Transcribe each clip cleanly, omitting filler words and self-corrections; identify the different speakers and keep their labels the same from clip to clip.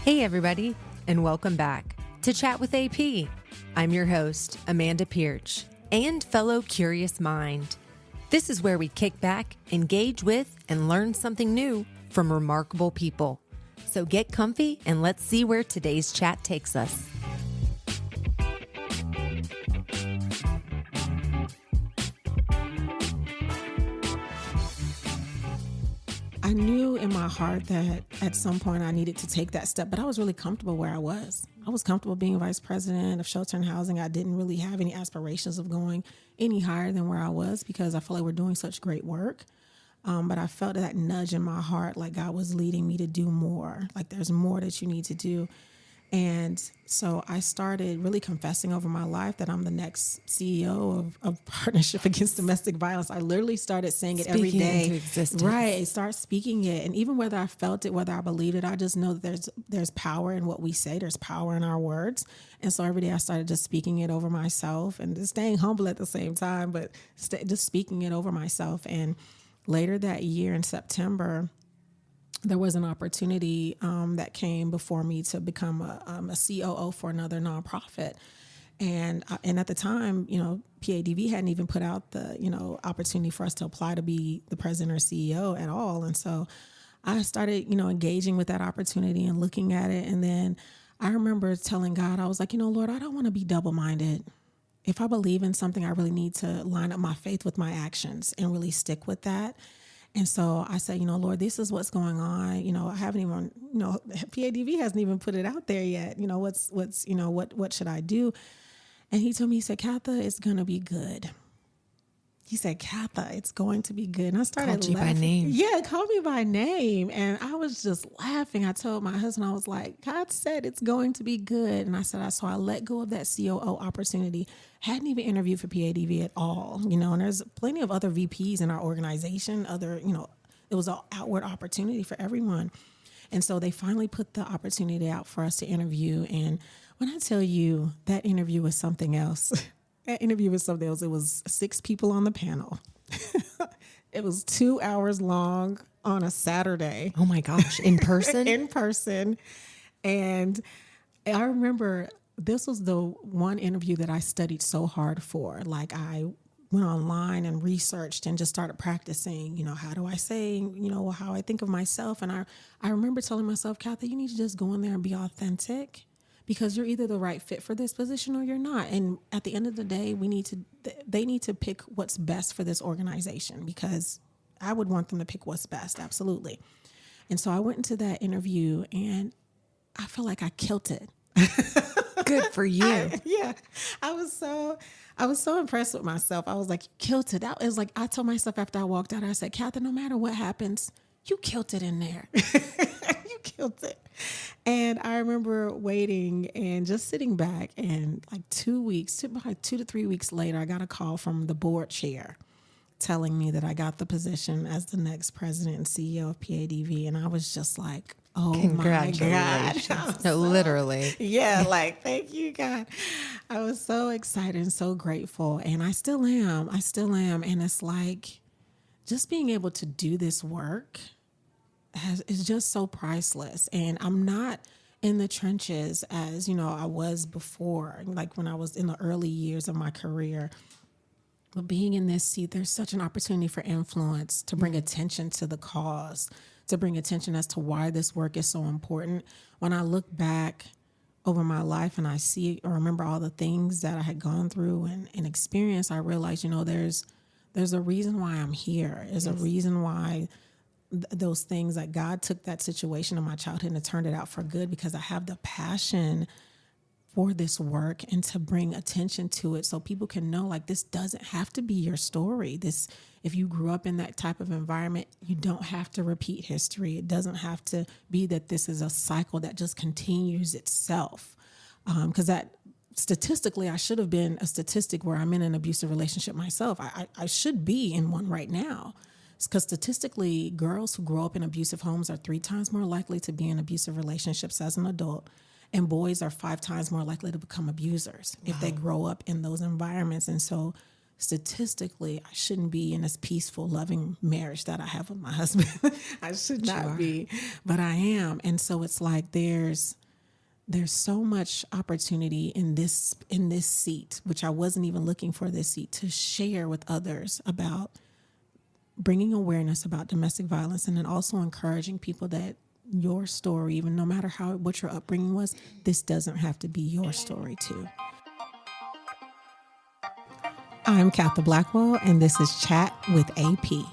Speaker 1: Hey, everybody, and welcome back to Chat with AP. I'm your host, Amanda Pearch, and fellow curious mind. This is where we kick back, engage with, and learn something new from remarkable people. So get comfy and let's see where today's chat takes us.
Speaker 2: I knew in my heart that at some point I needed to take that step, but I was really comfortable where I was. I was comfortable being vice president of shelter and housing. I didn't really have any aspirations of going any higher than where I was because I feel like we're doing such great work. But I felt that nudge in my heart, like God was leading me to do more, like there's more that you need to do. And so I started really confessing over my life that I'm the next CEO of Partnership Against Domestic Violence. I literally started saying it every day.
Speaker 1: Into existence.
Speaker 2: Right. Start speaking it. And even whether I felt it, whether I believed it, I just know that there's power in what we say. There's power in our words. And so every day I started just speaking it over myself and just staying humble at the same time, but just speaking it over myself. And later that year in September, there was an opportunity that came before me to become a COO for another nonprofit. And at the time, PADV hadn't even put out the, opportunity for us to apply to be the president or CEO at all. And so I started, engaging with that opportunity and looking at it. And then I remember telling God, I was like, Lord, I don't want to be double-minded. If I believe in something, I really need to line up my faith with my actions and really stick with that. And so I said, Lord, this is what's going on. I haven't even, PADV hasn't even put it out there yet. What should I do? And he told me, he said, Katha, it's going to be good. He said, Katha, it's going to be good. And I started
Speaker 1: laughing. Called you by name.
Speaker 2: Yeah, called me by name. And I was just laughing. I told my husband, I was like, God said it's going to be good. And I said, so I let go of that COO opportunity. Hadn't even interviewed for PADV at all, and there's plenty of other VPs in our organization, it was an outward opportunity for everyone. And so they finally put the opportunity out for us to interview. And when I tell you that interview was something else, it was 6 people on the panel. It was 2 hours long on a Saturday.
Speaker 1: Oh my gosh, in person?
Speaker 2: In person. And I remember this was the one interview that I studied so hard for. Like I went online and researched and just started practicing, how do I say, how I think of myself. And I remember telling myself, Katha, you need to just go in there and be authentic because you're either the right fit for this position or you're not. And at the end of the day, they need to pick what's best for this organization because I would want them to pick what's best. Absolutely. And so I went into that interview and I feel like I killed it.
Speaker 1: Good for you.
Speaker 2: I was so impressed with myself. I was like, you killed it. It was like, I told myself after I walked out, I said, Katha, no matter what happens, you killed it in there. You killed it. And I remember waiting and just sitting back and like 2 to 3 weeks later, I got a call from the board chair telling me that I got the position as the next president and CEO of PADV. And I was just like, oh my God.
Speaker 1: No, literally.
Speaker 2: Yeah, like, thank you, God. I was so excited and so grateful. And I still am. And it's like, just being able to do this work is just so priceless. And I'm not in the trenches as, I was before, like when I was in the early years of my career. But being in this seat, there's such an opportunity for influence, to bring attention to the cause, to bring attention as to why this work is so important. When I look back over my life and I see or remember all the things that I had gone through and experienced, I realized, there's a reason why I'm here. There's a reason why those things, like God took that situation in my childhood and turned it out for good, because I have the passion for this work and to bring attention to it so people can know, like, this doesn't have to be your story. If you grew up in that type of environment, you don't have to repeat history. It doesn't have to be that this is a cycle that just continues itself. Because that statistically, I should have been a statistic where I'm in an abusive relationship myself. I should be in one right now. Because statistically, girls who grow up in abusive homes are 3 times more likely to be in abusive relationships as an adult. And boys are 5 times more likely to become abusers if they grow up in those environments. And so statistically, I shouldn't be in this peaceful, loving marriage that I have with my husband. I should not be, but I am. And so it's like there's so much opportunity in this seat, which I wasn't even looking for this seat, to share with others about bringing awareness about domestic violence, and then also encouraging people that your story, even no matter what your upbringing was, this doesn't have to be your story too. I'm Katha Blackwell, and this is Chat with AP.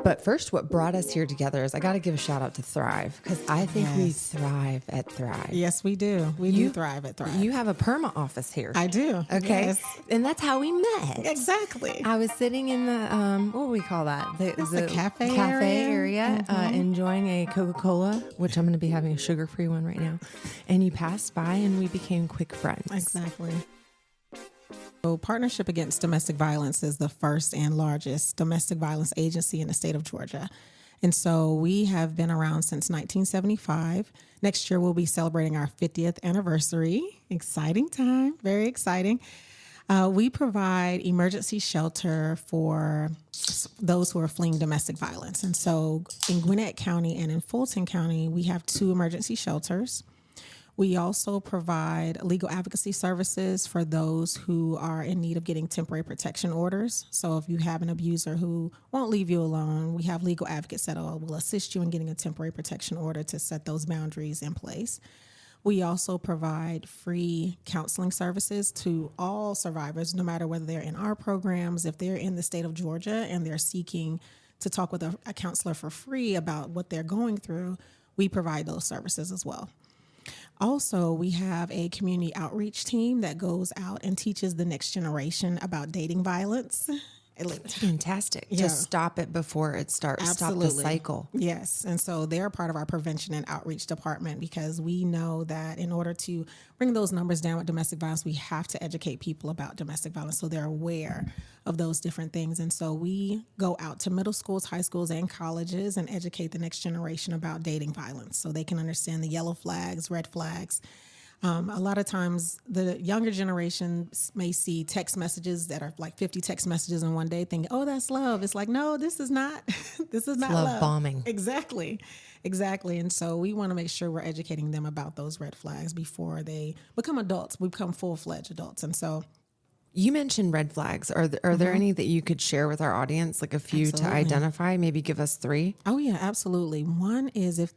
Speaker 1: But first, what brought us here together is I got to give a shout out to Thrive, because I think we thrive at Thrive.
Speaker 2: Yes, we do. We do thrive at Thrive.
Speaker 1: You have a perma office here.
Speaker 2: I do.
Speaker 1: Okay.
Speaker 2: Yes.
Speaker 1: And that's how we met.
Speaker 2: Exactly.
Speaker 1: I was sitting in the, what do we call that?
Speaker 2: The cafe
Speaker 1: area enjoying a Coca-Cola, which I'm going to be having a sugar-free one right now. And you passed by and we became quick friends.
Speaker 2: Exactly. So Partnership Against Domestic Violence is the first and largest domestic violence agency in the state of Georgia. And so we have been around since 1975. Next year, we'll be celebrating our 50th anniversary. Exciting time, very exciting. We provide emergency shelter for those who are fleeing domestic violence. And so in Gwinnett County and in Fulton County, we have 2 emergency shelters. We also provide legal advocacy services for those who are in need of getting temporary protection orders. So if you have an abuser who won't leave you alone, we have legal advocates that will assist you in getting a temporary protection order to set those boundaries in place. We also provide free counseling services to all survivors, no matter whether they're in our programs. If they're in the state of Georgia and they're seeking to talk with a counselor for free about what they're going through, we provide those services as well. Also, we have a community outreach team that goes out and teaches the next generation about dating violence.
Speaker 1: It's fantastic to stop it before it starts.
Speaker 2: Absolutely.
Speaker 1: Stop the cycle.
Speaker 2: Yes. And so they're part of our prevention and outreach department, because we know that in order to bring those numbers down with domestic violence, we have to educate people about domestic violence so they're aware of those different things. And so we go out to middle schools, high schools, and colleges and educate the next generation about dating violence so they can understand the yellow flags, red flags. A lot of times the younger generation may see text messages that are like 50 text messages in one day thinking, oh, that's love. It's like, no, this is not. This is not love
Speaker 1: bombing.
Speaker 2: Exactly. And so we want to make sure we're educating them about those red flags before they become adults. We become full-fledged adults. And so
Speaker 1: you mentioned red flags. Are there any that you could share with our audience, like a few to identify? Maybe give us 3.
Speaker 2: Oh, yeah, absolutely. One is if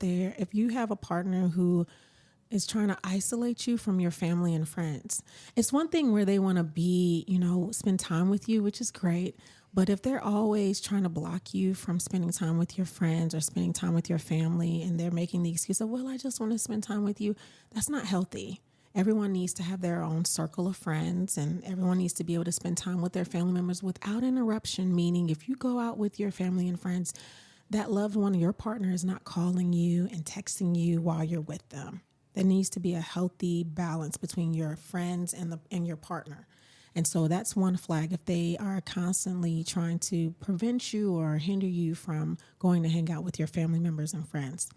Speaker 2: you have a partner who is trying to isolate you from your family and friends. It's one thing where they want to be, spend time with you, which is great. But if they're always trying to block you from spending time with your friends or spending time with your family, and they're making the excuse of, well, I just want to spend time with you, that's not healthy. Everyone needs to have their own circle of friends, and everyone needs to be able to spend time with their family members without interruption, meaning if you go out with your family and friends, that loved one, your partner, is not calling you and texting you while you're with them. There needs to be a healthy balance between your friends and your partner. And so that's one flag. If they are constantly trying to prevent you or hinder you from going to hang out with your family members and friends.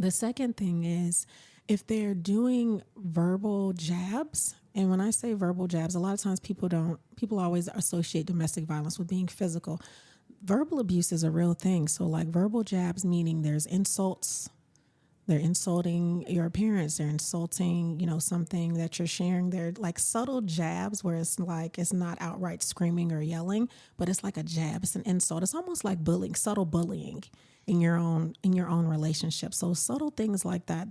Speaker 2: The second thing is if they're doing verbal jabs. And when I say verbal jabs, a lot of times people always associate domestic violence with being physical. Verbal abuse is a real thing. So like verbal jabs, meaning there's insults. They're insulting your appearance. They're insulting, something that you're sharing. They're like subtle jabs where it's not outright screaming or yelling, but it's like a jab. It's an insult. It's almost like bullying, subtle bullying in your own relationship. So subtle things like that.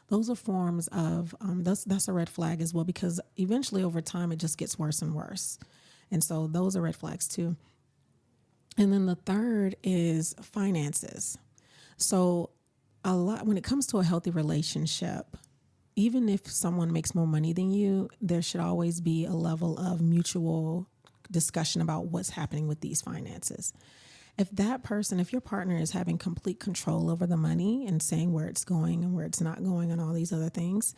Speaker 2: Those are forms of that's a red flag as well, because eventually over time it just gets worse and worse. And so those are red flags too. And then the third is finances. So when it comes to a healthy relationship, even if someone makes more money than you, there should always be a level of mutual discussion about what's happening with these finances. If your partner is having complete control over the money and saying where it's going and where it's not going and all these other things,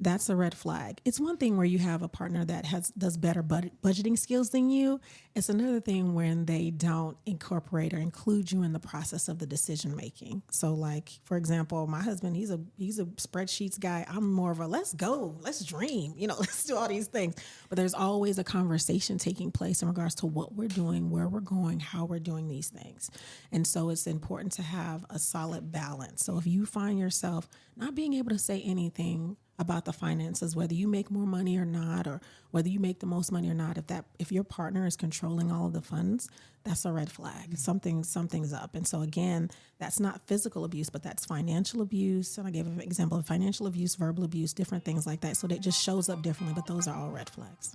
Speaker 2: that's a red flag. It's one thing where you have a partner that does better budgeting skills than you. It's another thing when they don't incorporate or include you in the process of the decision making. So, like, for example, my husband, he's a spreadsheets guy. I'm more of a let's go, let's dream, let's do all these things. But there's always a conversation taking place in regards to what we're doing, where we're going, how we're doing these things. And so it's important to have a solid balance. So if you find yourself not being able to say anything about the finances, whether you make more money or not, or whether you make the most money or not, if your partner is controlling all of the funds, that's a red flag. Something's up. And so again, that's not physical abuse, but that's financial abuse. And I gave an example of financial abuse, verbal abuse, different things like that. So that just shows up differently, but those are all red flags.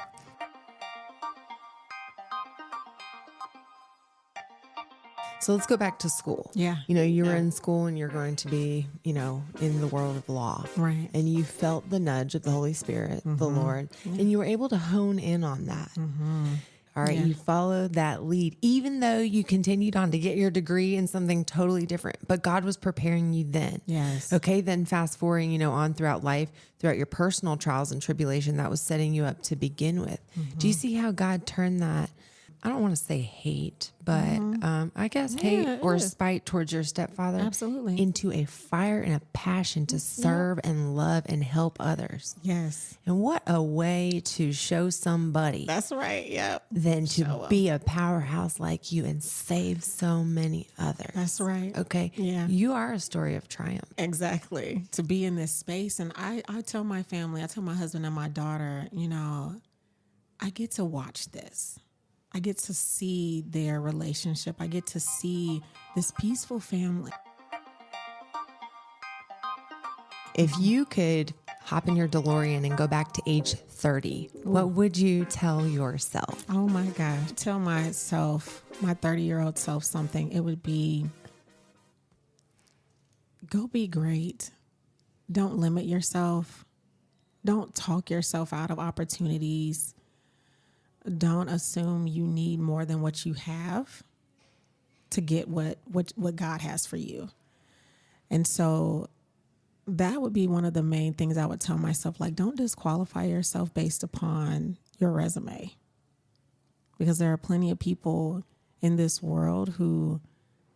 Speaker 1: So let's go back to school.
Speaker 2: Yeah.
Speaker 1: You were in school and you're going to be, in the world of law.
Speaker 2: Right.
Speaker 1: And you felt the nudge of the Holy Spirit, the Lord, and you were able to hone in on that. All right. Yeah. You followed that lead, even though you continued on to get your degree in something totally different, but God was preparing you then.
Speaker 2: Yes.
Speaker 1: Okay. Then fast forwarding, on throughout life, throughout your personal trials and tribulation, that was setting you up to begin with. Do you see how God turned that? I don't want to say hate, but I guess hate or spite towards your stepfather
Speaker 2: absolutely
Speaker 1: into a fire and a passion to serve and love and help others.
Speaker 2: Yes.
Speaker 1: And what a way to show somebody.
Speaker 2: That's right. Yep.
Speaker 1: Than to be a powerhouse like you and save so many others.
Speaker 2: That's right.
Speaker 1: Okay.
Speaker 2: Yeah.
Speaker 1: You are a story of triumph.
Speaker 2: Exactly. To be in this space. And I tell my family, I tell my husband and my daughter, I get to watch this. I get to see their relationship. I get to see this peaceful family.
Speaker 1: If you could hop in your DeLorean and go back to age 30, what would you tell yourself?
Speaker 2: Oh my gosh. Tell myself, my 30-year-old self something. It would be, go be great. Don't limit yourself. Don't talk yourself out of opportunities. Don't assume you need more than what you have to get what God has for you. And so that would be one of the main things I would tell myself, like, don't disqualify yourself based upon your resume, because there are plenty of people in this world who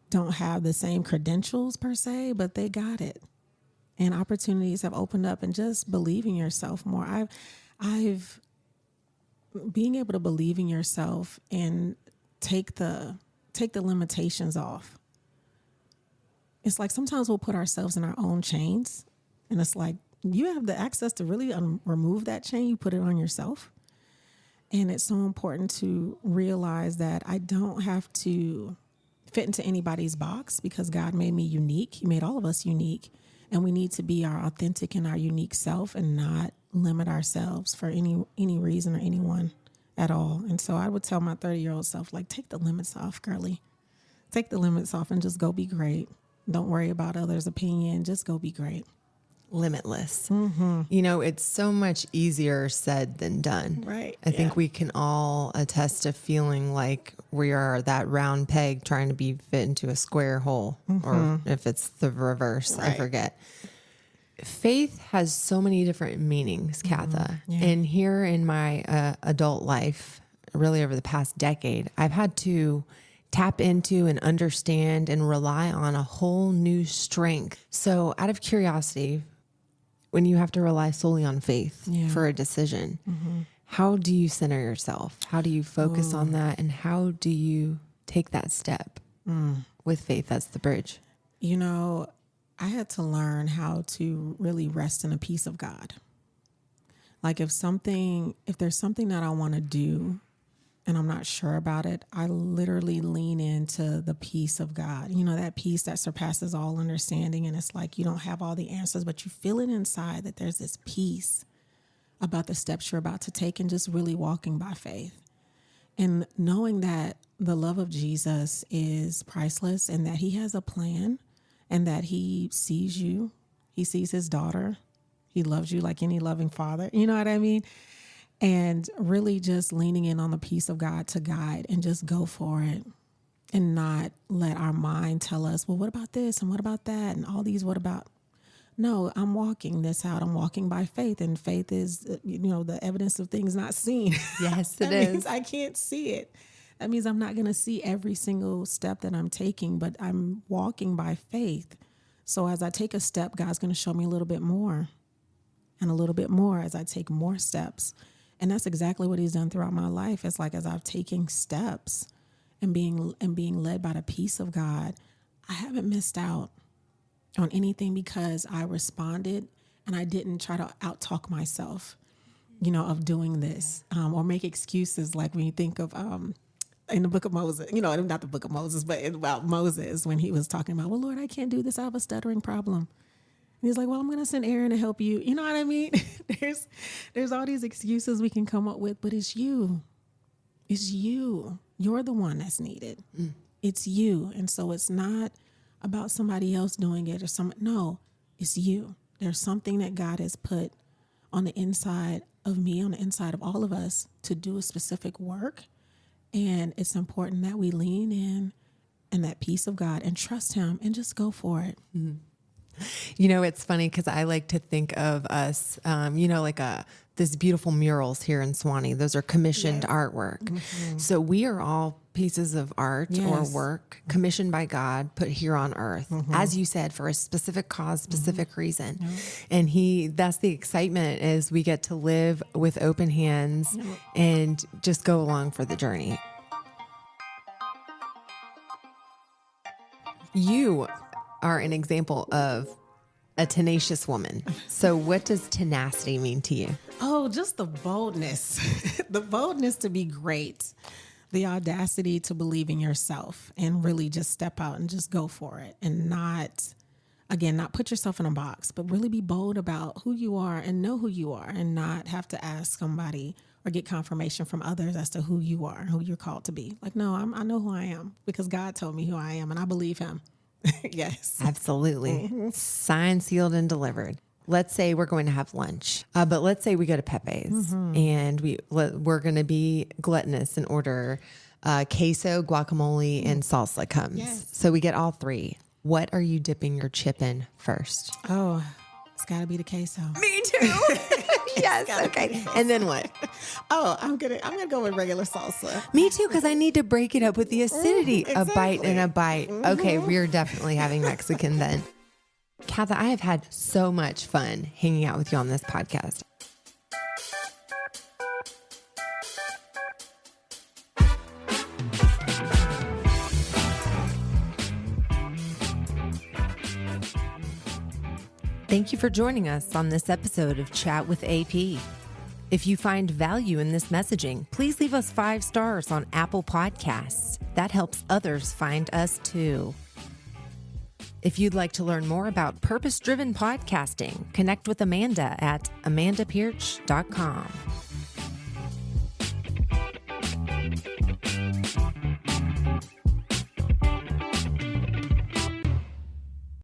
Speaker 2: don't have the same credentials per se, but they got it. And opportunities have opened up, and just believe in yourself more. I've being able to believe in yourself and take the limitations off. It's like sometimes we'll put ourselves in our own chains, and it's like you have the access to really remove that chain. You put it on yourself. And it's so important to realize that I don't have to fit into anybody's box, because God made me unique. He made all of us unique, and we need to be our authentic and our unique self and not limit ourselves for any reason or anyone at all. And so I would tell my 30-year-old self, like, take the limits off, girly. Take the limits off and just go be great. Don't worry about others' opinion. Just go be great.
Speaker 1: Limitless. It's so much easier said than done.
Speaker 2: Right.
Speaker 1: I think we can all attest to feeling like we are that round peg trying to be fit into a square hole, or if it's the reverse, I forget. Faith has so many different meanings, Katha. And here in my adult life, really over the past decade, I've had to tap into and understand and rely on a whole new strength. So out of curiosity, when you have to rely solely on faith for a decision, how do you center yourself? How do you focus on that? And how do you take that step with faith as the bridge?
Speaker 2: I had to learn how to really rest in the peace of God. Like if there's something that I want to do and I'm not sure about it, I literally lean into the peace of God. That peace that surpasses all understanding. And it's like you don't have all the answers, but you feel it inside that there's this peace about the steps you're about to take, and just really walking by faith. And knowing that the love of Jesus is priceless, and that he has a plan, and that he sees you. He sees his daughter. He loves you like any loving father. You know what I mean? And really just leaning in on the peace of God to guide, and just go for it, and not let our mind tell us, well, what about this? And what about that? And all these, what about? No, I'm walking this out. I'm walking by faith, and faith is, the evidence of things not seen.
Speaker 1: Yes,
Speaker 2: That
Speaker 1: it
Speaker 2: means
Speaker 1: is.
Speaker 2: I can't see it. That means I'm not going to see every single step that I'm taking, but I'm walking by faith. So as I take a step, God's going to show me a little bit more and a little bit more as I take more steps. And that's exactly what he's done throughout my life. It's like as I've taken steps and being led by the peace of God, I haven't missed out on anything because I responded and I didn't try to out-talk myself, of doing this or make excuses like when you think of in the book of Moses, not the book of Moses, but about Moses when he was talking about, well, Lord, I can't do this. I have a stuttering problem. And he's like, well, I'm going to send Aaron to help you. You know what I mean? There's all these excuses we can come up with, but it's you. It's you. You're the one that's needed. It's you. And so it's not about somebody else doing it no, it's you. There's something that God has put on the inside of me, on the inside of all of us to do a specific work. And it's important that we lean in and that peace of God and trust him and just go for it.
Speaker 1: It's funny because I like to think of us, this beautiful murals here in Suwanee. Those are commissioned artwork. Mm-hmm. So we are all pieces of art or work commissioned by God, put here on earth, as you said, for a specific cause, specific reason. And that's the excitement is we get to live with open hands and just go along for the journey. You are an example of a tenacious woman. So what does tenacity mean to you?
Speaker 2: Oh, just the boldness, the boldness to be great, the audacity to believe in yourself and really just step out and just go for it and not put yourself in a box, but really be bold about who you are and know who you are and not have to ask somebody or get confirmation from others as to who you are, who you're called to be. Like, no, I know who I am because God told me who I am and I believe him. Yes.
Speaker 1: Absolutely. Signed, sealed, and delivered. Let's say we're going to have lunch, but let's say we go to Pepe's and we're going to be gluttonous and order queso, guacamole, and salsa comes.
Speaker 2: Yes.
Speaker 1: So we get all three. What are you dipping your chip in first?
Speaker 2: Oh, it's got to be the queso.
Speaker 1: Me too. Yes. Okay. And then what?
Speaker 2: Oh, I'm gonna go with regular salsa.
Speaker 1: Me too, because I need to break it up with the acidity.
Speaker 2: Exactly.
Speaker 1: A bite and a bite. Okay, we're definitely having Mexican then. Katha, I have had so much fun hanging out with you on this podcast. Thank you for joining us on this episode of Chat with AP. If you find value in this messaging, please leave us 5 stars on Apple Podcasts. That helps others find us too. If you'd like to learn more about purpose-driven podcasting, connect with Amanda at amandapearch.com.